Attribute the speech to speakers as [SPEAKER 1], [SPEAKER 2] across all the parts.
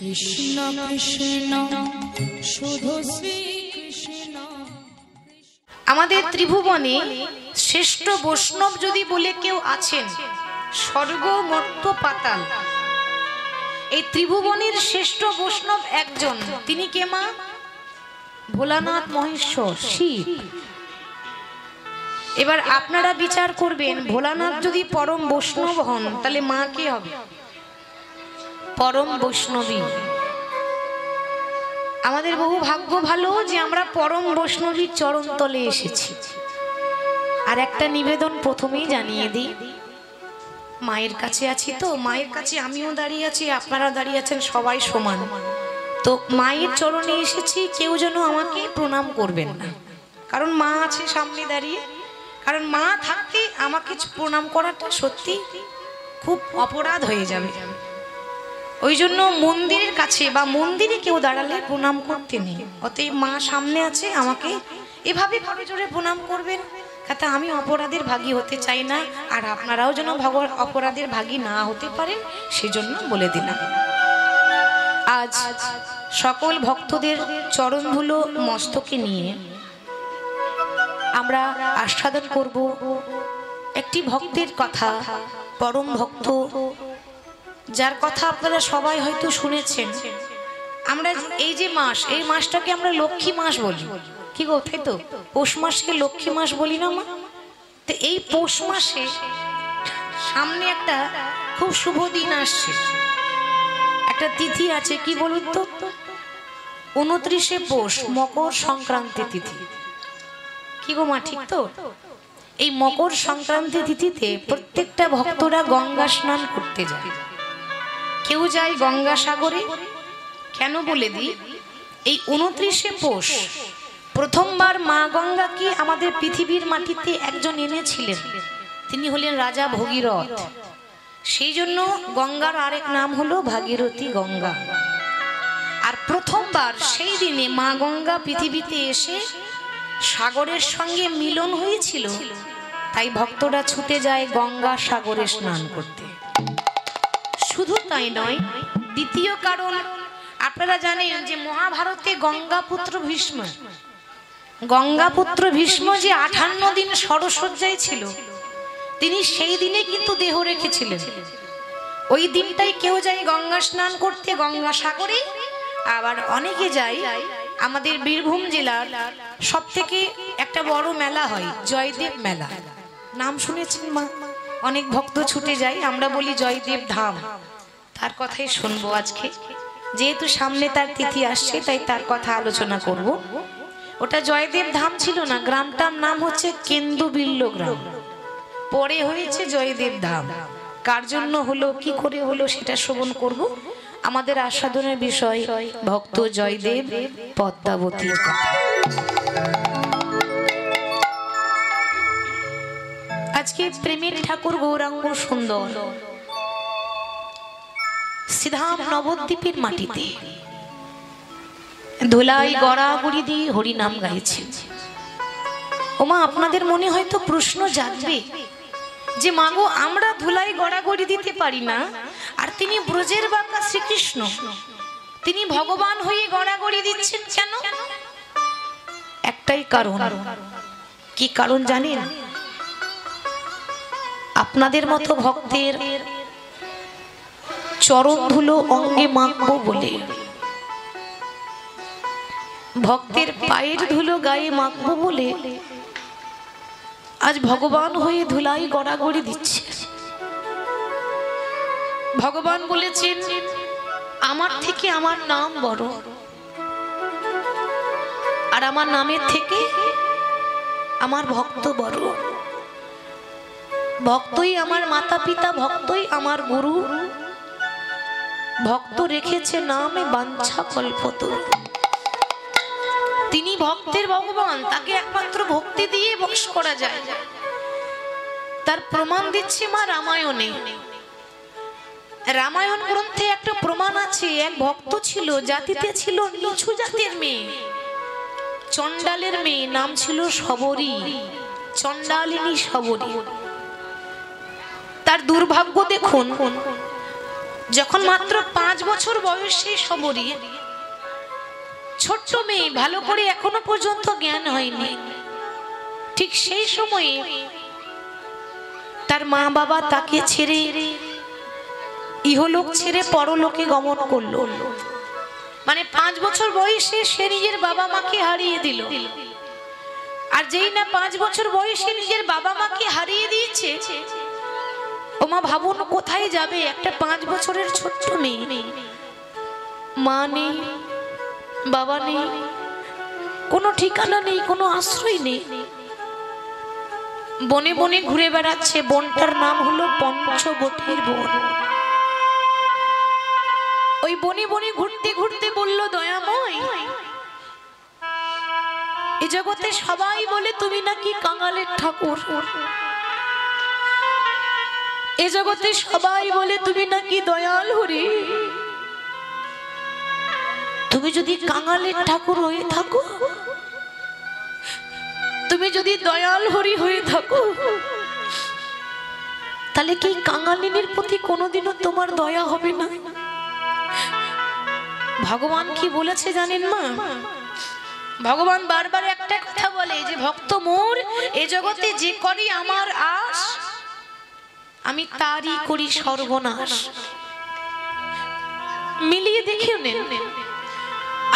[SPEAKER 1] কৃষ্ণ কৃষ্ণ শুধু শ্রী কৃষ্ণ।
[SPEAKER 2] আমাদের ত্রিভুবনে শ্রেষ্ঠ বৈষ্ণব যদি বলে কেউ আছেন, স্বর্গ মর্ত্য পাতাল, এই ত্রিভুবনের শ্রেষ্ঠ বৈষ্ণব একজন, তিনি কে মা? ভোলানাথ মহেশ্বর শিব। এবার আপনারা বিচার করবেন, ভোলানাথ যদি পরম বৈষ্ণব হন তাহলে মা কে হবে? পরম বৈষ্ণবী। আমাদের বহু ভাগ্য ভালো যে আমরা পরম বৈষ্ণবীর চরণ তলে এসেছি। আর একটা নিবেদন প্রথমেই জানিয়ে দিই, মায়ের কাছে আছি তো, মায়ের কাছে আমিও দাঁড়িয়ে আছি, আপনারা দাঁড়িয়ে আছেন, সবাই সমান। তো মায়ের চরণে এসেছি, কেউ যেন আমাকে প্রণাম করবেন না, কারণ মা আছে সামনে দাঁড়িয়ে। কারণ মা থাকতে আমাকে প্রণাম করাটা সত্যি খুব অপরাধ হয়ে যাবে। ওই জন্য মন্দিরের কাছে বা মন্দিরে কেউ দাঁড়ালে প্রণাম করতে নেই। অতএব মা সামনে আছে, আমাকে এভাবে ভাবে জোরে প্রণাম করবেন, তাতে আমি অপরাধের ভাগী হতে চাই না, আর আপনারাও যেন অপরাধের ভাগী না হতে পারেন সেজন্য বলে দিলাম। আজ সকল ভক্তদের চরণধুলো মস্তকে নিয়ে আমরা আস্বাদন করব একটি ভক্তের কথা, পরম ভক্ত, যার কথা আপনারা সবাই হয়তো শুনেছেন। আমরা এই যে মাস, এই মাসটাকে আমরা লক্ষ্মী মাস বলি, কি গো, তাই তো? পৌষ মাসকে লক্ষ্মী মাস বলি না মা? তো এই পৌষ মাসে সামনে একটা খুব শুভ দিন আসছে, একটা তিথি আছে, কি বলুন তো? 29শে পৌষ, মকর সংক্রান্তি তিথি। কি গো মা, ঠিক তো? এই মকর সংক্রান্তি তিথিতে প্রত্যেকটা ভক্তরা গঙ্গা স্নান করতে যায়। কেউ যায় গঙ্গা সাগরে। কেন বলে দিই, এই 29শে পৌষ প্রথমবার মা গঙ্গাকে আমাদের পৃথিবীর মাটিতে একজন এনেছিলেন, তিনি হলেন রাজা ভগীরথ। সেই জন্য গঙ্গার আরেক নাম হলো ভাগীরথী গঙ্গা। আর প্রথমবার সেই দিনে মা গঙ্গা পৃথিবীতে এসে সাগরের সঙ্গে মিলন হয়েছিল, তাই ভক্তরা ছুটে যায় গঙ্গা সাগরে স্নান করতে। শুধু তাই নয়, দ্বিতীয় কারণ, আপনারা জানেন যে মহাভারতে গঙ্গাপুত্র ভীষ্ম, গঙ্গাপুত্র ভীষ্ম যে 58 দিন সরসজ্জায় ছিল, তিনি সেই দিনে কিন্তু দেহ রেখেছিলেন। ওই দিনটাই কেউ যায় গঙ্গা স্নান করতে গঙ্গা সাগরে। আবার অনেকে যায়, আমাদের বীরভূম জেলার সব থেকে একটা বড় মেলা হয়, জয়দেব মেলা, নাম শুনেছেন মা? অনেক ভক্ত ছুটে যায়, আমরা বলি জয়দেব ধাম। তার কথাই শুনবো আজকে, যেহেতু সামনে তার তিথি আসছে তাই তার কথা আলোচনা করব। ওটা জয়দেব ধাম ছিল না, গ্রামটার নাম হচ্ছে কেন্দুবিল্ল গ্রাম, পরে হয়েছে জয়দেব ধাম। কার জন্য হলো, কি করে হলো, সেটা শ্রবণ করব। আমাদের আস্বাদনের বিষয় ভক্ত জয়দেব পদ্মাবতীর কথা। আজকে প্রেমের ঠাকুর গৌরাঙ্গ সুন্দর শ্রীধাম নবদ্বীপের মাটিতে ধুলাই গড়াগড়ি দিয়ে হরিনাম গাইছেন। ওমা, আপনাদের মনে হয়তো প্রশ্ন জাগবে যে মাগো, আমরা ধুলাই গড়াগড়ি দিতে পারি না, আর তিনি ব্রজের বাবা শ্রীকৃষ্ণ, তিনি ভগবান হয়ে গড়াগড়ি দিচ্ছেন কেন? একটাই কারণ। কি কারণ জানেন? আপনাদের মতো ভক্তের চরণ ধুলো অঙ্গে মাখবো বলে, ভক্তের পায়ের ধুলো গায়ে মাখবো বলে আজ ভগবান হয়ে ধুলাই গড়াগড়ি দিচ্ছে। ভগবান বলেছেন, আমার থেকে আমার নাম বড়, আর আমার নামের থেকে আমার ভক্ত বড়। ভক্তই আমার মাতা পিতা, ভক্তই আমার গুরু, ভক্ত রেখেছে নামে বাঞ্ছা কল্পতরু। তিনি ভক্তের ভগবান, তাকে একমাত্র ভক্তি দিয়ে বশ করা যায়। তার প্রমাণ দিচ্ছে মা রামায়ণে। রামায়ণ গ্রন্থে একটা প্রমাণ আছে, এক ভক্ত ছিল, জাতিতে ছিল নিচু জাতের মেয়ে, চণ্ডালের মেয়ে, নাম ছিল শবরী, চণ্ডালিনী শবরী। তার দুর্ভাগ্য দেখুন, যখন মাত্র 5 বছর বয়সে সবরী, ছোট্ট মেয়ে, ভালো করে এখনো পর্যন্ত জ্ঞান হয়নি, ঠিক সেই সময়ে তার মা বাবা তাকে ছেড়ে ইহলোক ছেড়ে পরলোকে গমন করলো। মানে 5 বছর বয়সে সে নিজের বাবা মাকে হারিয়ে দিল। আর যেই না 5 বছর বয়সে নিজের বাবা মাকে হারিয়ে দিয়েছে, ও মা ভাবুন কোথায় যাবে একটা 5 বছরের ছোট্ট মেয়ে, মা নেই, বাবা নেই, কোনো ঠিকানা নেই, কোনো আশ্রয় নেই, বনে বনে ঘুরে বেড়াচ্ছে। বনটার নাম হলো পঞ্চবটির বন। ওই বনে বনে ঘুরতে ঘুরতে বলল, দয়াময়, এই জগতে সবাই বলে তুমি নাকি কাঙালের ঠাকুর, এ জগতে সবাই বলে তুমি নাকি দয়াল হরি। তুমি যদি কাঙালের ঠাকুর হয়ে থাকো, তুমি যদি দয়াল হরি হয়ে থাকো, তাহলে কি কাঙালিনীর প্রতি কোনোদিনও তোমার দয়া হবে না? ভগবান কি বলেছে জানেন মা? ভগবান বারবার একটা কথা বলে যে ভক্ত মোর এ জগতে যে করি আমার আশ, আমি তারই করি সর্বনাশ। মিলিয়ে দেখে নেন,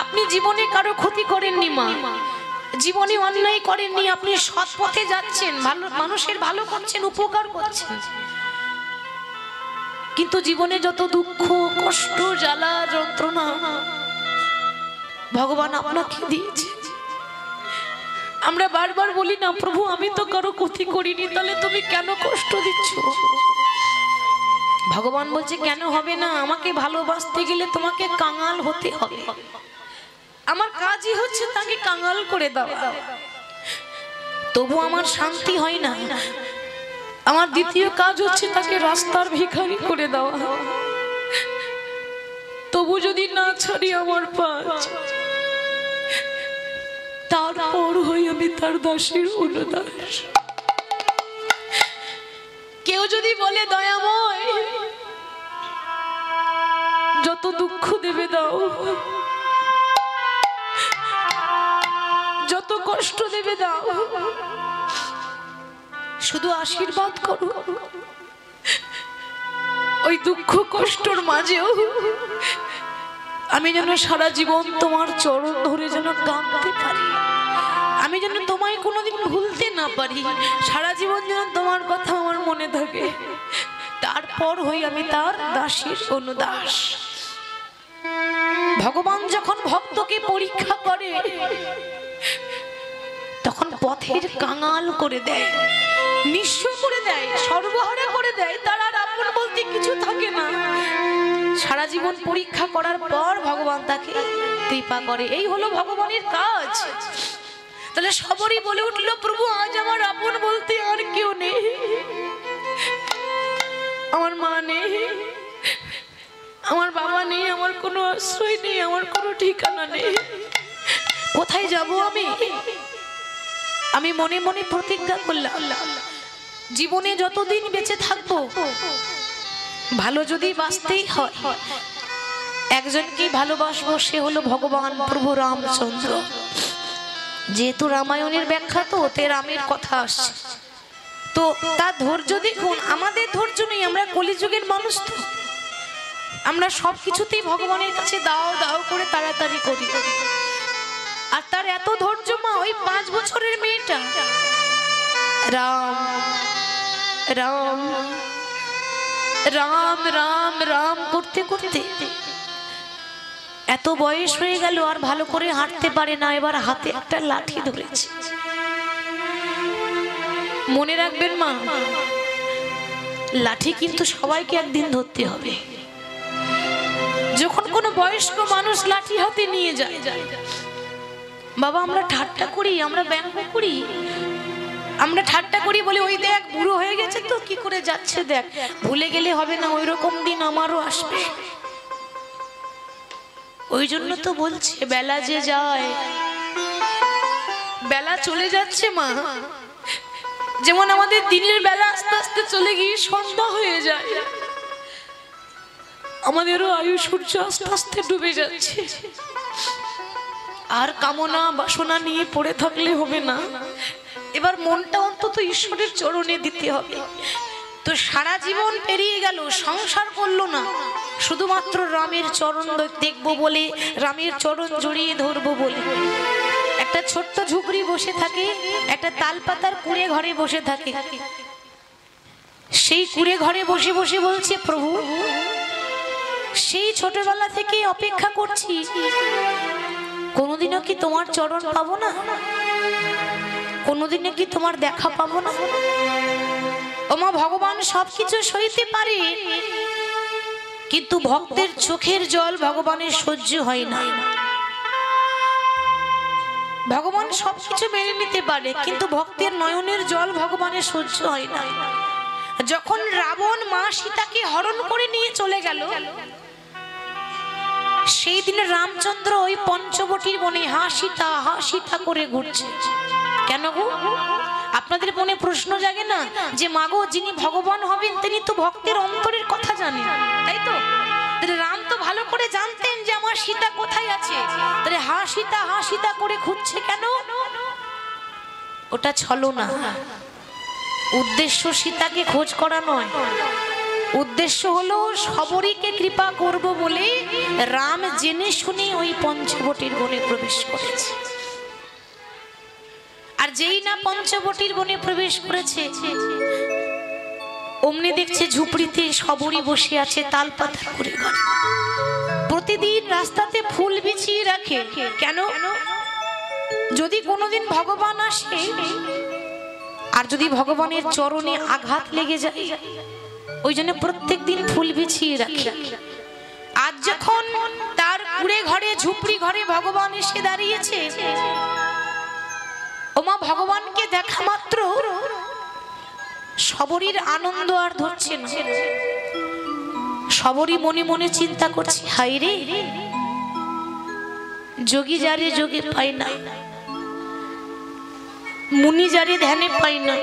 [SPEAKER 2] আপনি জীবনে কারো ক্ষতি করেননি মা, জীবনে অন্যায় করেননি, আপনি সৎ পথে যাচ্ছেন, ভালো মানুষের ভালো করছেন, উপকার করছেন, কিন্তু জীবনে যত দুঃখ কষ্ট জ্বালা যন্ত্রণা ভগবান আপনাকে দিয়েছে। আমরা বারবার বলি না, প্রভু আমি তো কারো ক্ষতি করিনি, তাহলে তুমি কেন কষ্ট দিচ্ছ? ভগবান বলছে কেন হবে না, আমাকে ভালোবাসতে গেলে তোমাকে কাঙাল হতে হবে। আমার কাজই হচ্ছে তাকে কাঙাল করে দেওয়া। তবু আমার শান্তি হয় না, আমার দ্বিতীয় কাজ হচ্ছে তাকে রাস্তার ভিখারি করে দেওয়া। তবু যদি না ছাড়ি আমার পাঁচ, তারপর হই আমি তার দাসীর অনুদাস। কেউ যদি বলে দয়াময় যত দুঃখ দেবে দাও, যত কষ্ট দেবে দাও, শুধু আশীর্বাদ করো, ওই দুঃখ কষ্টর মাঝেও আমি যেন সারা জীবন তোমার চরণ ধরে যেন কাঁদতে পারি, আমি যেন তোমায় কোনোদিন ভুলতে না পারি, সারা জীবন যেন তোমার কথা আমার মনে থাকে, তারপর হই আমি তার দাসীর অনুদাস। ভগবান যখন ভক্তকে পরীক্ষা করে তখন পথের কাঙাল করে দেয়, নিঃস্ব করে দেয়, সর্বহারা করে দেয়, তার আর আপন বলতে কিছু থাকে না। সারা জীবন পরীক্ষা করার পর ভগবান তাকে কৃপা করে, এই হলো ভগবানের কাজ। তাহলে সবরই বলে উঠলো, প্রভু আজ আমার আপন বলতে আর কেউ নেই, আমার মা নেই, আমার বাবা নেই, আমার কোনো আশ্রয় নেই, আমার কোনো ঠিকানা নেই, কোথায় যাব আমি? আমি মনে মনে প্রতিজ্ঞা করলাম, জীবনে যতদিন বেঁচে থাকবো ভালো যদি বাঁচতেই হয়, একজনকে ভালোবাসবো, সে হলো ভগবান প্রভু রামচন্দ্র। যেহেতু রামায়ণের ব্যাখ্যা, তো ওতে রামের কথা আসছে, তো তার ধৈর্য দেখুন, আমাদের ধৈর্য নেই, আমরা কলিযুগের মানুষ, তো আমরা সব কিছুতেই ভগবানের কাছে দাও দাও করে তাড়াতাড়ি করি। আর তার এত ধৈর্য মা, ওই 5 বছরের মেয়েটা রাম রাম রাম রাম রাম করতে করতে এত বয়স হয়ে গেল, আর ভালো করে হাঁটতে পারে না, এবার হাতে একটা লাঠি ধরেছে। মনে রাখবেন মা, লাঠি কিন্তু সবাইকে একদিন ধরতে হবে। যখন কোনো বয়স্ক মানুষ লাঠি হাতে নিয়ে যায়, বাবা আমরা ঠাট্টা করি, আমরা ব্যঙ্গ করি, আমরা ঠাট্টা করি, বলি ওই দেখ বুড়ো হয়ে গেছে তো কি করে যাচ্ছে, দেখ ভুলে গেলে হবে না, ওই রকম দিন আমারও আসবে। ওই জন্য তো বলছে বেলা যে যায়, বেলা চলে যাচ্ছে মা, যেমন আমাদের দিনের বেলা আস্তে আস্তে চলে গিয়ে সন্ধ্যা হয়ে যায়, আমাদেরও আয়ু সূর্য আস্তে আস্তে ডুবে যাচ্ছে। আর কামনা বাসনা নিয়ে পড়ে থাকলে হবে না, এবার মনটা অন্তত ঈশ্বরের চরণে দিতে হবে। তো সারা জীবন পেরিয়ে গেল, সংসার করলো না, শুধুমাত্র রামের চরণ দেখবো বলে, রামের চরণ জড়িয়ে ধরবো বলে একটা ছোট্ট ঝুপড়ি বসে থাকে, একটা তালপাতার কুড়ে ঘরে বসে থাকে। সেই কুড়ে ঘরে বসে বসে বলছে, প্রভু সেই ছোটবেলা থেকে অপেক্ষা করছি, কোনোদিনও কি তোমার চরণ পাবো না, কোনোদিনও কি তোমার দেখা পাবো না? ওমা ভগবান সবকিছু সইতে পারে, কিন্তু ভক্তের চোখের জল ভগবানের সহ্য হয় না। ভগবান সবকিছু মেনে নিতে পারে, কিন্তু ভক্তের নয়নের জল ভগবানের সহ্য হয় না। যখন রাবণ মা সীতাকে হরণ করে নিয়ে চলে গেল, সেই দিনে রামচন্দ্র ওই পঞ্চবটির বনে হাসিতা হাসিতা করে ঘুরছে। কেন গো? আপনাদের মনে প্রশ্ন জাগে না যে মাগো যিনি ভগবান হবেন তিনি তো ভক্তের অন্তরের কথা জানেন, তাই তো? রাম তো ভালো করে জানতেন যে আমার সীতা কোথায় আছে, তাহলে হাসিতা হাসিতা করে খুঁজছে কেন? ওটা ছলনা। উদ্দেশ্য সীতাকে খোঁজ করা নয়, উদ্দেশ্য হলো সবরীকে কৃপা করব বলে রাম জেনে শুনে ওই পঞ্চবটির বনে প্রবেশ করেছে। আর যেই না পঞ্চবটির বনে প্রবেশ করেছে, অমনি দেখছে ঝুপড়িতে সবরী বসে আছে তালপাতা করে ঘরে। প্রতিদিন রাস্তাতে ফুল বিছিয়ে রাখে, কেন? যদি কোনোদিন ভগবান আসে আর যদি ভগবানের চরণে আঘাত লেগে যায়, ওই জন্য প্রত্যেক দিন ফুল বিছিয়ে রাখে। আজ যখন তার কুড়ে ঘরে ঝুপড়ি ঘরে ভগবান এসে দাঁড়িয়েছে, ওমা ভগবানকে দেখা মাত্র সবরীর আনন্দ আর ধরছে না। সবরী মনে মনে চিন্তা করছে, হাই রে, যোগী যারে যোগে পায় না, মুনি যারে ধ্যানে পায় না,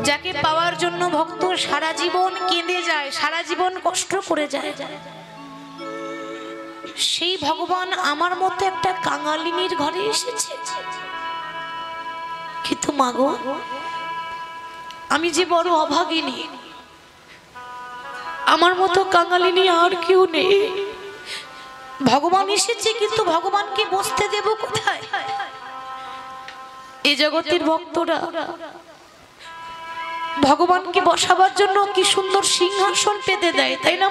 [SPEAKER 2] যাকে পাওয়ার জন্য ভক্ত সারা জীবন কেঁদে যায়, সারা জীবন কষ্ট করে যায়, সেই ভগবান আমার মতো একটা কাঙালিনীর ঘরে এসেছে। কিন্তু মাগো, আমি যে বড় অভাগিনী, আমার মতো কাঙালিনী আর কেউ নেই। ভগবান এসেছে, কিন্তু ভগবানকে বসতে দেব কোথায়? এই জগতের ভক্তরা ভগবানকে বসাবার জন্য কি সুন্দর সিংহাসন পেতে দেয়, তাই না?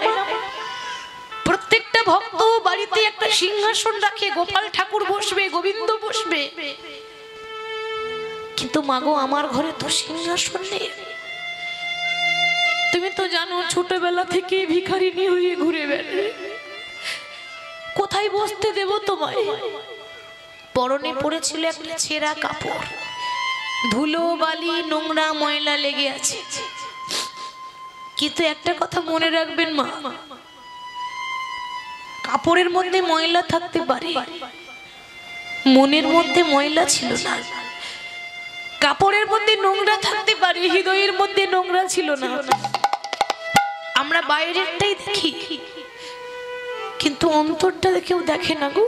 [SPEAKER 2] প্রত্যেকটা ভক্ত বাড়িতে একটা সিংহাসন রাখে, গোপাল ঠাকুর বসবে, গোবিন্দ বসবে, কিন্তু মাগো আমার ঘরে তো সিংহাসন নেই। তুমি তো জানো ছোটবেলা থেকে ভিখারিনী হয়ে ঘুরে বেড়াই, কোথায় বসতে দেব তোমায়? পরনে পড়েছিল একটা ছেঁড়া কাপড়, ধুলো বালি নোংরা ময়লা লেগে আছে। কিন্তু একটা কথা মনে রাখবেন মা, কাপড়ের মধ্যে ময়লা থাকতে পারে, মনের মধ্যে ময়লা ছিল না। কাপড়ের মধ্যে নোংরা থাকতে পারে, হৃদয়ের মধ্যে নোংরা ছিল না। আমরা বাইরেরটাই দেখি, কিন্তু অন্তরটা কেউ দেখে না গো।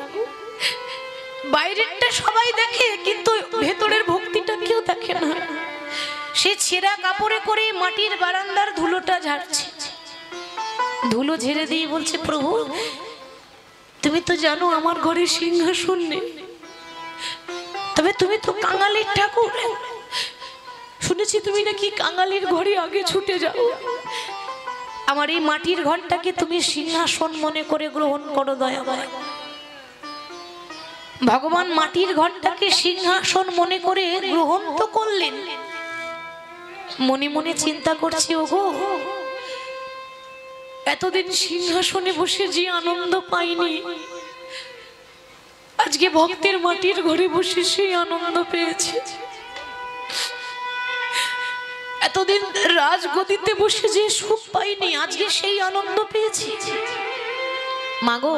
[SPEAKER 2] বাইরেরটা সবাই দেখে, কিন্তু ভেতরের ভক্তিটা কেউ দেখে না। সে ছেঁড়া কাপড়ে করে মাটির বারান্দার ধুলোটা ঝাড়ছে, ধুলো ঝেড়ে দিয়ে বলছে, প্রভু তুমি তো জানো আমার ঘরে সিংহাসন নেই, তবে তুমি তো কাঙালির ঠাকুর, শুনেছি তুমি নাকি কাঙালির ঘরে আগে ছুটে যাও, আমার এই মাটির ঘরটাকে তুমি সিংহাসন মনে করে গ্রহণ করো দয়াময়। ভগবান মাটির ঘরটাকে সিংহাসন মনে করে গ্রহণ তো করলেন। মনে মনে চিন্তা করছি, ওগো এতদিন সিংহাসনে বসে যে আনন্দ পাইনি, আজকে ভক্তের মাটির ঘরে বসে সেই আনন্দ পেয়েছে। এতদিন রাজগদিতে বসে যে সুখ পাইনি, আজকে সেই আনন্দ পেয়েছি। মাগো,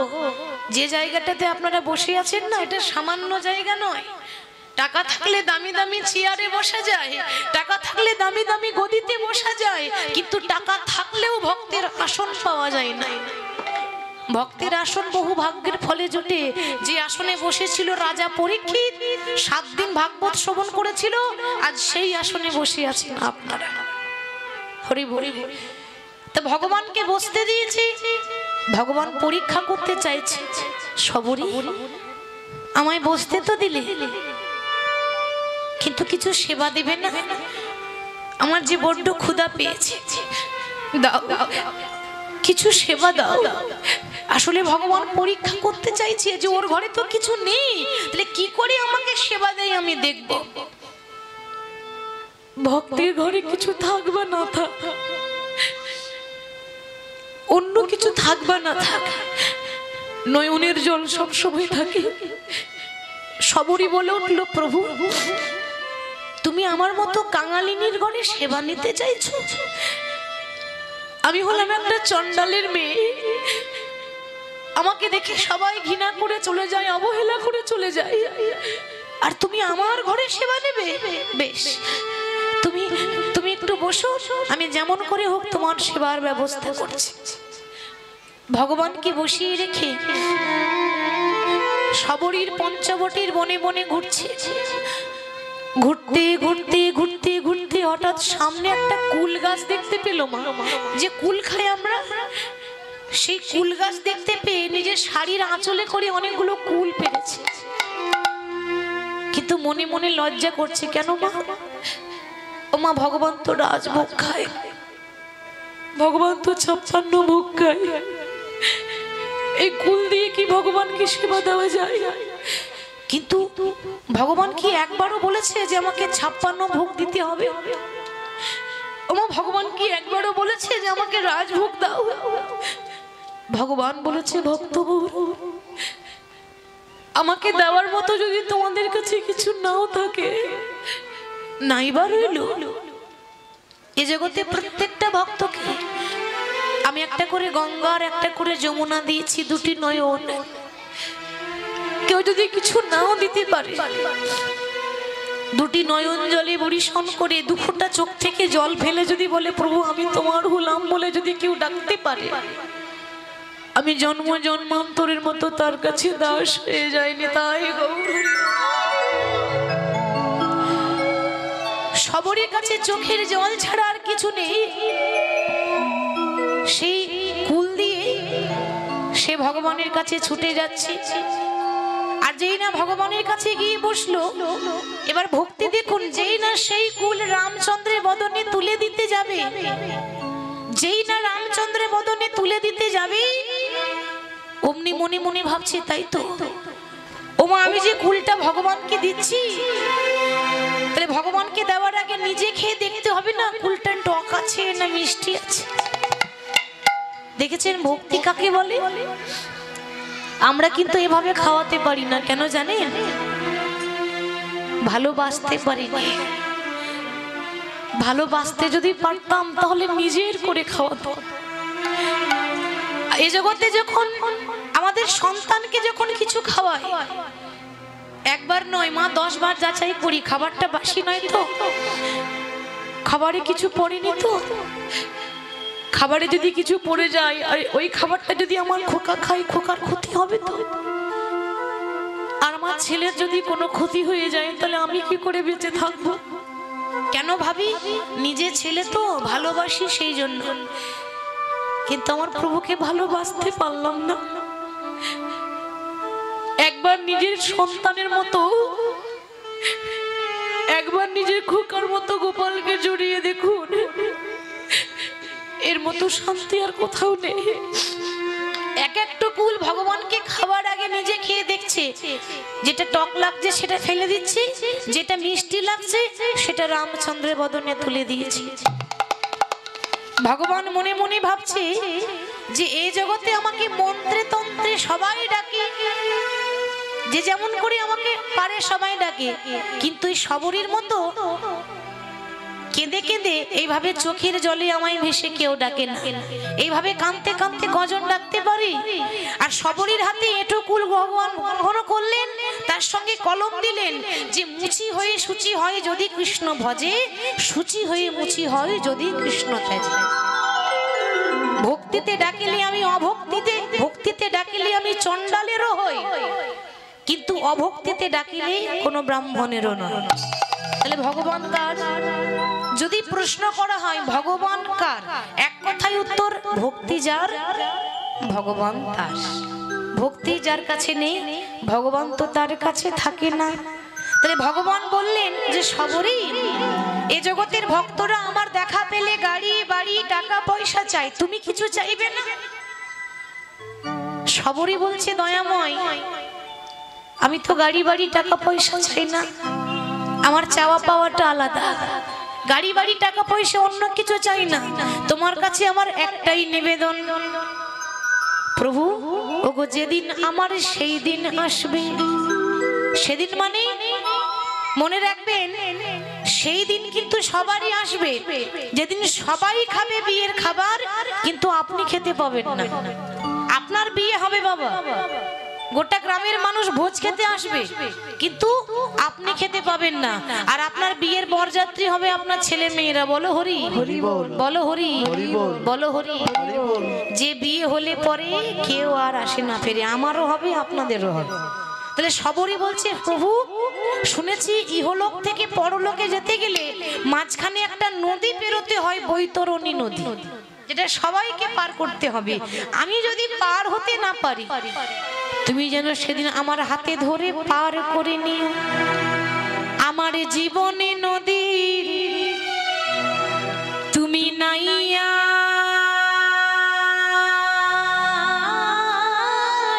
[SPEAKER 2] যে জায়গাটাতে আপনারা বসে আছেন না, এটা সামান্য জায়গা নয়, টাকা থাকলে দামি দামি চেয়ারে বসা যায়, টাকা থাকলে দামি দামি গদিতে বসা যায়, কিন্তু টাকা থাকলেও ভক্তের আসন পাওয়া যায় না। ভক্তের আসন বহু ভাগ্যের ফলে জোটে। যে আসনে বসেছিল রাজা পরীক্ষিত, 7 দিন ভাগবত শ্রবণ করেছিল, আজ সেই আসনে বসে আছেন আপনারা। হরি বলি। তা ভগবানকে বসতে দিয়েছি, ভগবান পরীক্ষা করতে চাইছে, সবরই আমায় বসতে তো দিলে, কিন্তু কিছু সেবা দেবে না? আমার যে বড্ড ক্ষুধা পেয়েছে, দাও কিছু সেবা দাও। আসলে ভগবান পরীক্ষা করতে চাইছে যে ওর ঘরে তো কিছু নেই, তাহলে কি করে আমাকে সেবা দেয় আমি দেখব। ভক্তের ঘরে কিছু থাকবে না থাক, অন্য কিছু থাকবে না থাক, নয়নের জল সবসময় থাকে। সবরই বলে উঠল, প্রভু তুমি আমার মতো কাঙালিনীর ঘরে সেবা নিতে চাইছো? আমি হলাম একটা চণ্ডালের মেয়ে, আমাকে দেখে সবাই ঘৃণা করে চলে যায়, অবহেলা করে চলে যায়, আর তুমি আমার ঘরে সেবা নেবে? বেশ, তুমি তুমি একটু বসো, আমি যেমন করে হোক তোমার সেবার ব্যবস্থা করছি। ভগবানকে বসিয়ে রেখে সবরীর পঞ্চবটির বনে বনে ঘুরছে। ঘুরতে ঘুরতে ঘুরতে ঘুরতে হঠাৎ সামনে একটা কুল গাছ দেখতে পেল মা, যে কুল খাই আমরা। সেই কুল গাছ দেখতে পেয়ে নিজের শাড়ির আঁচলে করে অনেকগুলো কুল পেরেছে, কিন্তু মনে মনে লজ্জা করছে। কেন মা? ও মা, ভগবান তো রাজভোগ খায়, ভগবান তো 56 ভোগ খায়, এই কুল দিয়ে কি ভগবানকে সেবা দেওয়া যায়? কিন্তু ভগবান কি একবারও বলেছে যে আমাকে 56 ভোগ দিতে হবে? ওমা, ভগবান কি একবারও বলেছে যে আমাকে রাজভোগ দাও? ভগবান বলেছে, ভক্তবর আমাকে দেওয়ার মতো যদি তোমাদের কাছে কিছু নাও থাকে, নাইবা রইল। এ জগতে প্রত্যেকটা ভক্তকে আমি একটা করে গঙ্গা আর একটা করে যমুনা দিয়েছি, 2টি নয়ন। কেউ যদি কিছু নাও দিতে পারে, 2টি নয়ন জলে বরিশন করে 2 ফোঁটা চোখ থেকে জল ফেলে যদি বলে, প্রভু আমি তোমার হলাম বলে যদি কেউ ডাকতে পারে, আমি জন্ম জন্মান্তরের মতো তার কাছে দাস হয়ে যায়নি। তাই সবরই কাছে চোখের জল ছাড়া আর কিছু নেই। সেই কুল দিয়ে সে ভগবানের কাছে ছুটে যাচ্ছে, আর যেই না ভগবানের কাছে গিয়ে বসলো, এবার ভক্তি দেখুন, যেই না সেই কুল রামচন্দ্রের বদনে তুলে দিতে যাবে, যেই না রামচন্দ্রের বদনে তুলে দিতে যাবে, অমনি মনে মনে ভাবছে, তাই তো ওমা, আমি যে কুলটা ভগবানকে দিচ্ছি, তাহলে ভগবানকে দেওয়ার আগে নিজে খেয়ে দেখতে হবে না কুলটা টক আছে না মিষ্টি আছে। দেখেছেন ভক্তি কাকে বলে? আমরা কিন্তু এভাবে খাওয়াতে পারি না, কেন জানেন? ভালোবাসতে পারি না। ভালোবাসতে যদি পারতাম তাহলে নিজের করে খাওয়াতো। এই জগতে যখন আমাদের সন্তানকে যখন কিছু খাওয়াই, একবার নয় মা 10 বার যাচাই করি, খাবারটা বাসি নয় তো, খাবারে কিছু পড়েনি তো। খাবারে যদি কিছু পড়ে যায় আর ওই খাবারটা যদি আমার খোকা খাই, খোকার ক্ষতি হবে তো। আর আমার ছেলের যদি কোনো ক্ষতি হয়ে যায়, তাহলে আমি কি করে বেঁচে থাকবো? কেন ভাবি, নিজে ছেলে তো ভালোবাসি সেই জন্য, কিন্তু আমার প্রভুকে ভালোবাসতে পারলাম না। একবার নিজের সন্তানের মতো, একবার নিজের খোকার মতো গোপালকে জড়িয়ে দেখুন, এর মতো শান্তি আর কোথাও নেই। এক একটা কুল ভগবানকে খাবার আগে নিজে খেয়ে দেখছে, যেটা টক লাগছে সেটা ফেলে দিচ্ছি, যেটা মিষ্টি লাগছে সেটা রামচন্দ্রের বদনে তুলে দিয়েছি। ভগবান মনে মনে ভাবছে যে এই জগতে আমাকে মন্ত্রে তন্ত্রে সবাই ডাকে, যে যেমন করে আমাকে পারে সবাই ডাকে, কিন্তু এই সবরীর মতো কেঁদে কেঁদে এইভাবে চোখের জলে আমায় ভেসে কেউ ডাকে না, এইভাবে কাঁদতে কাঁদতে গজন ডাকতে পারি? আর সবরীর হাতে এঁটোকুল ভগবান গ্রহণ করলেন, তার সঙ্গে কলম দিলেন যে মুচি হয়ে সূচি হয় যদি কৃষ্ণ ভজে, সূচি হয়ে মুচি হয় যদি কৃষ্ণ ত্যাজে। ভক্তিতে ডাকিলে আমি অভক্তিতে, ভক্তিতে ডাকিলে আমি চণ্ডালেরও হই, কিন্তু অভক্তিতে ডাকিলে কোনো ব্রাহ্মণেরও নয়। তাহলে ভগবান কার? যদি প্রশ্ন করা হয় ভগবান কার, এক কথায় উত্তর ভক্তি যার ভগবান তার। ভক্তি যার কাছে নেই ভগবান তো তার কাছে থাকে না। তাহলে ভগবান বললেন যে সবরই এ জগতের ভক্তরা আমার দেখা পেলে গাড়ি বাড়ি টাকা পয়সা চাই, তুমি কিছু চাইবে না? সবরই বলছে দয়াময় আমি তো গাড়ি বাড়ি টাকা পয়সা চাই না, আমার চাওয়া পাওয়াটা আলাদা। গাড়ি বাড়ি টাকা পয়সা অন্য কিছু চাই না, তোমার কাছে আমার একটাই নিবেদন প্রভু, ওগো যেদিন আমার সেই দিন আসবে, সেদিন মানে মনে রাখবেন সেই দিন কিন্তু সবারই আসবে, যেদিন সবাই খাবে বিয়ের খাবার কিন্তু আপনি খেতে পাবেন না। আপনার বিয়ে হবে বাবা, গোটা গ্রামের মানুষ ভোজ খেতে আসবে কিন্তু আপনি খেতে পাবেন না, আর আপনার বিয়ের বরযাত্রী হবে আপনার ছেলে মেয়েরা। বলো হরি বলো হরি বলো হরি। যে বিয়ে হলে পরে কেউ আর আসে না ফেরে, আমারও হবে আপনাদেরও হবে। তাহলে সবরই বলছে প্রভু শুনেছি ইহলোক থেকে পরলোকে যেতে গেলে মাঝখানে একটা নদী পেরোতে হয়, বৈতরণী নদী, যেটা সবাইকে পার করতে হবে। আমি যদি পার হতে না পারি তুমি যেন সেদিন আমার হাতে ধরে পার করে নিও। আমার জীবনে নদী তুমি নাইয়া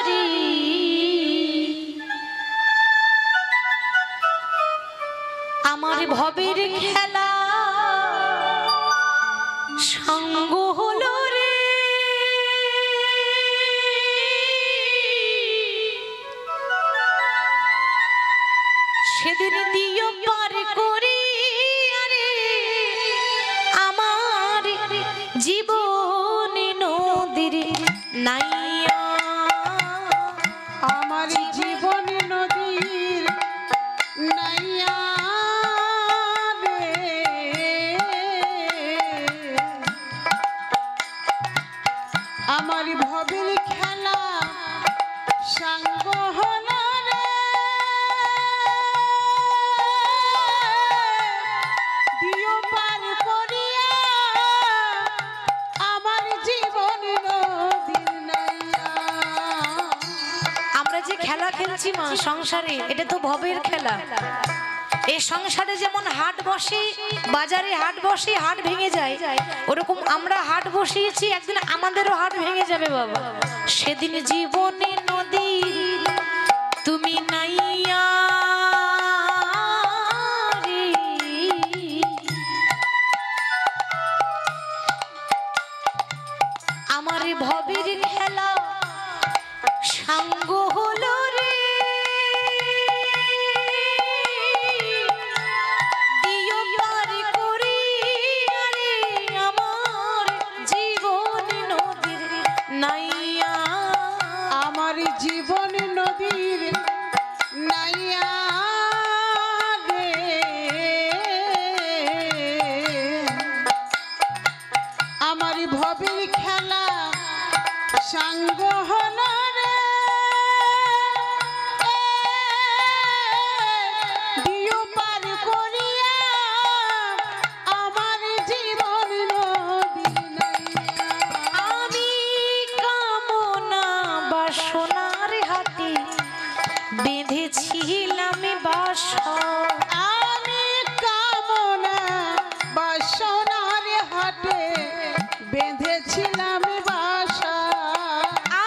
[SPEAKER 2] রে, আমার ভবের খেলা সঙ্গ হলো রে, সেদিন দিও পার করি আরে আমার জীবন নদীর নাইয়া,
[SPEAKER 3] আমার জীবন নদীর নাইয়া রে, আমার ভবের খেলা সাঙ্গ হলো রে, দিও পার করিয়া আমার জীবন নদীর নাইয়া।
[SPEAKER 2] আমরা যে খেলা খেলছি মা সংসারে, এটা তো ভবের খেলা। এই সংসারে যেমন হাট বসে, বাজারে হাট বসে, হাট ভেঙে যায়, ওরকম আমরা হাট বসিয়েছি, একদিন আমাদেরও হাট ভেঙে যাবে বাবা। সেদিন জীবনে নদী তুমি নাইয়া রে, আমার ভবের খেলা সাঙ্গ হলো রে, দিও পার করি আরে আমার জীবন নদীর নাইয়া,
[SPEAKER 3] আমার জীবন নদীর নাইয়া রে, আমার ভবের খেলা সাঙ্গ হলো রে, দিও পার করিয়া আমার জীবন নদীর নাইয়া।
[SPEAKER 2] আমি কামনা বাসনার হাতে বেঁধেছিলাম বাসা,
[SPEAKER 3] আমি কামনা বাসনার হাটে বেঁধেছিলাম বাসা,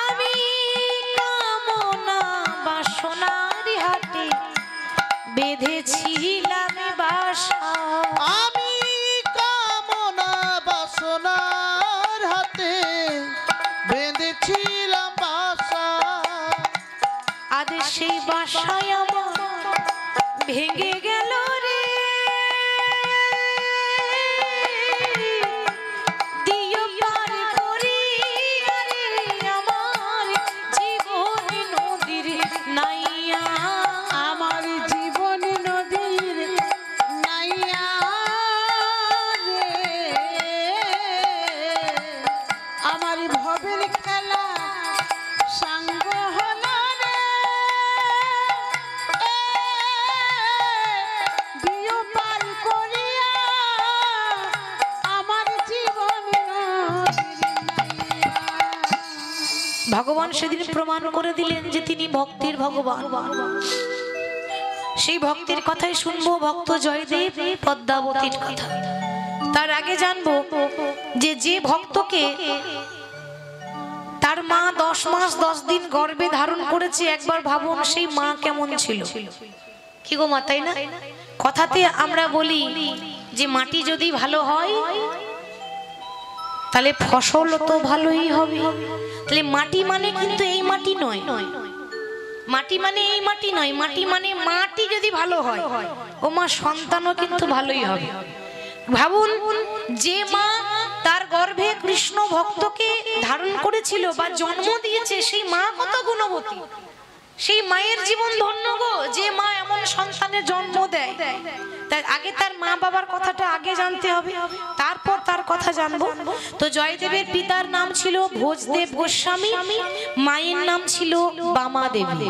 [SPEAKER 2] আমি কামনা বাসনার হাতে বেঁধেছিলাম বাসা,
[SPEAKER 3] আমি কামনা বাসনার হাতে বেঁধেছিলাম বাসা,
[SPEAKER 2] আজ সেই বাসায় আমার ভেঙে গেল রে, সেদিন প্রমাণ করে দিলেন যে তিনি ভক্তির ভগবান। সেই ভক্তির কথাই শুনবো ভক্ত জয়দেব পদ্মাবতীর কথা। তার আগে জানবো যে ভক্তকে তার মা 10 মাস 10 দিন গর্ভে ধারণ করেছে, একবার ভাবুন সেই মা কেমন ছিল। কি গো মা, তাই না? কথাতে আমরা বলি যে মাটি যদি ভালো হয় তাহলে ফসল তো ভালোই হবে। তাহলে মাটি মানে কিন্তু এই মাটি নয়, মাটি মানে এই মাটি নয়, মাটি মানে মাটি যদি ভালো হয় ও মা সন্তানও কিন্তু ভালোই হবে। ভাবুন যে মা তার গর্ভে কৃষ্ণ ভক্তকে ধারণ করেছিল বা জন্ম দিয়েছে, সেই মা কত গুণবতী, সেই মায়ের জীবন ধন্য গো, যে মা এমন সন্তানের জন্ম দেয়। তাই আগে তার মা বাবার কথাটা আগে জানতে হবে, তারপর তার কথা জানবো। তো জয়দেবের পিতার নাম ছিল ভোজদেব গোস্বামী, মায়ের নাম ছিল বামা দেবী।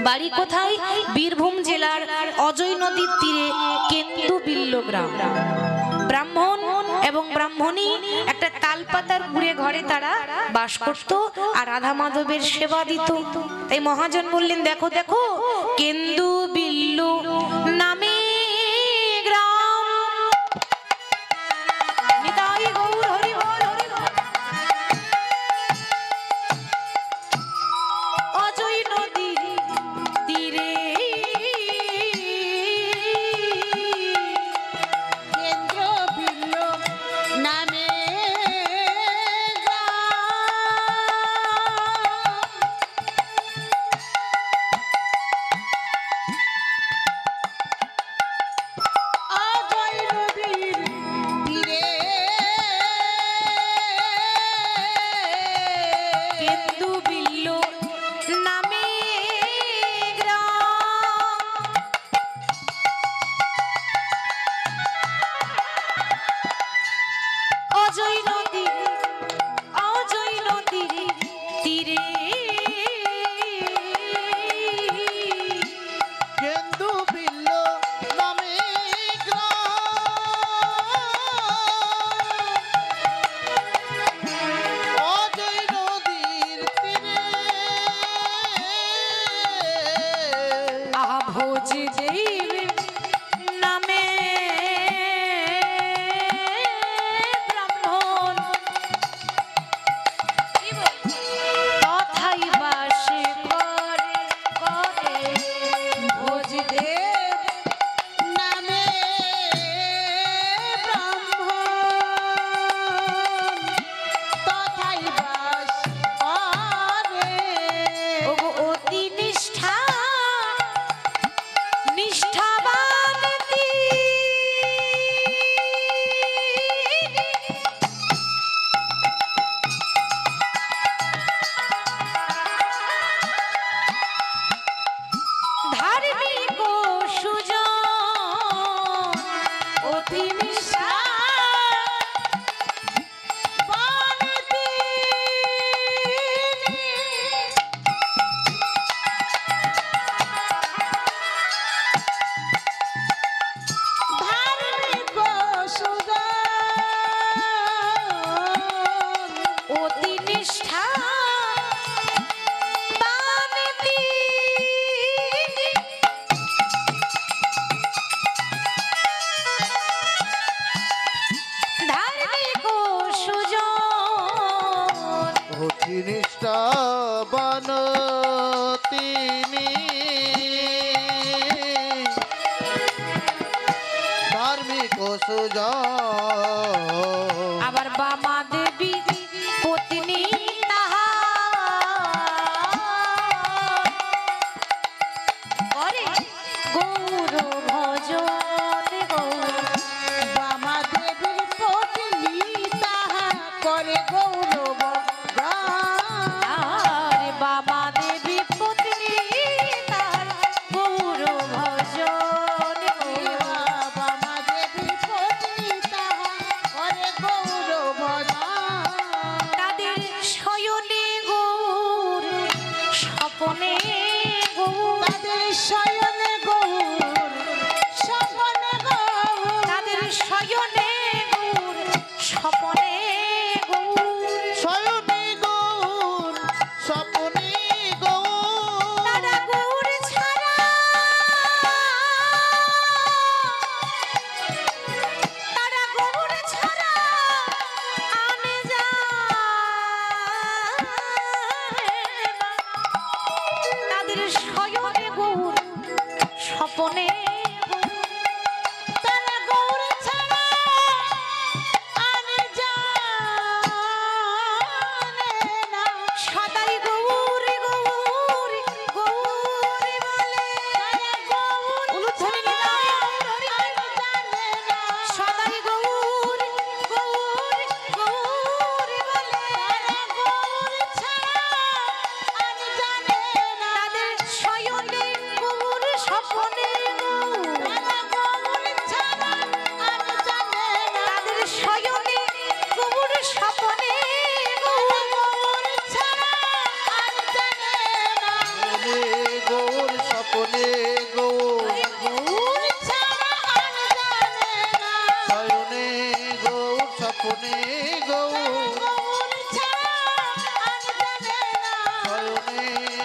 [SPEAKER 2] বাড়ি কোথায়? বীরভূম জেলার অজয় নদীর তীরে কেন্দুবিল্ল গ্রাম। ব্রাহ্মণ এবং ব্রাহ্মণী একটা তালপাতার কুড়ে ঘরে তারা বাস করত আর রাধা মাধবের সেবা দিত। তাই মহাজন বললেন, দেখো দেখো কেন্দুবিল্ল নামে গ্রাম, নিতাই গৌর হরি বল হরি বল। অজয় নদীর তীরে
[SPEAKER 3] কেন্দ্রবিল্ল নামে অজয় নদীর তীরে
[SPEAKER 2] কেন্দুবিল্ল নামে গ্রাম। অজয় নদীর তীরে
[SPEAKER 3] কেন্দুবিল্ল নামে অজয় নদীর তীরে
[SPEAKER 2] আহা ভোজদেব নামে ব্রাহ্মণ তথাই বাস করে ভোজদেব
[SPEAKER 3] নামে ব্রাহ্মণ তথাই বাস করে।
[SPEAKER 2] ওগো অতি নিষ্ঠাবান ধার্মিক ও সুজন, অতি
[SPEAKER 3] ধার্মিক সুজন
[SPEAKER 2] অতি নিষ্ঠা ধার্মিক ও সুজন,
[SPEAKER 3] অতি নিষ্ঠাবান তিনি ধার্মিক সুজন।
[SPEAKER 2] আবার বামা দেবী পত্নী তাহার করে গৌর ভজন গৌর।
[SPEAKER 3] বামা দেবীর পত্নী তাহা করে গৌরব গান।
[SPEAKER 2] আর বামা দেবী পত্নী তাহার গৌর ভজন গৌর।
[SPEAKER 3] বামা দেবীর পত্নী তাহা করে গৌরব গান।
[SPEAKER 2] তাদের শয়নে গৌর স্বপনে গৌর,
[SPEAKER 3] তাদের শয়নে গৌর স্বপনে গৌর।
[SPEAKER 2] তাদের শয়নে গৌর স্বপনে গৌর।
[SPEAKER 3] শয়নে গৌর স্বপনে
[SPEAKER 2] তাদের শয়নে গৌর স্বপনে গৌর।
[SPEAKER 3] তারা গৌর ছাড়া আর জানে না।
[SPEAKER 2] সদাই গৌর গৌর গৌর বলে।
[SPEAKER 3] তারা গৌর
[SPEAKER 2] উলুধ্বনি নিলাম।
[SPEAKER 3] আর জানে না।
[SPEAKER 2] সদাই গৌর গৌর গৌর বলে।
[SPEAKER 3] তারা গৌর ছাড়া আর জানে না।
[SPEAKER 2] তাদের শয়নে গৌর স্বপনে গৌর।
[SPEAKER 3] তারা গৌর ছাড়া আর জানে না।
[SPEAKER 2] তাদের শয়নে গৌর স্বপনে গৌর।
[SPEAKER 3] গৌর ছাড়া আর জানে না।
[SPEAKER 4] গৌর স্বপনে গৌর
[SPEAKER 3] গৌর ছাড়া আর জানে না।
[SPEAKER 4] শয়নে গৌর স্বপনে গৌর
[SPEAKER 3] গৌর ছাড়া আর জানে না।
[SPEAKER 4] শয়নে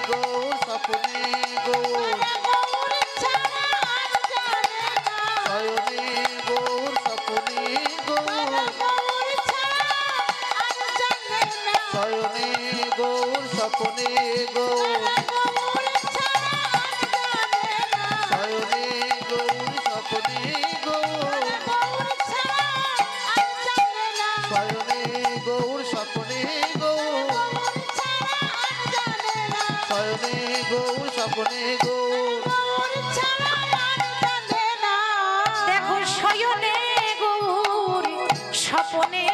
[SPEAKER 4] গৌর স্বপনে গৌর
[SPEAKER 3] গৌর ছাড়া আর জানে না।
[SPEAKER 4] শয়নে গৌর স্বপনে গৌর
[SPEAKER 3] গৌর ছাড়া আর জানে না।
[SPEAKER 4] শয়নে গৌর স্বপনে গৌর
[SPEAKER 3] গৌর ছাড়া আর জানে না।
[SPEAKER 4] শয়নে গৌর স্বপনে গৌর
[SPEAKER 3] গৌর ছাড়া আর জানে না।
[SPEAKER 4] শয়নে গৌর স্বপনে গৌর
[SPEAKER 3] গৌর ছাড়া আর জানে না।
[SPEAKER 4] শয়নে গৌর স্বপনে গৌর
[SPEAKER 3] গৌর ছাড়া আর জানে না।
[SPEAKER 2] দেখো শয়নে গৌর স্বপনে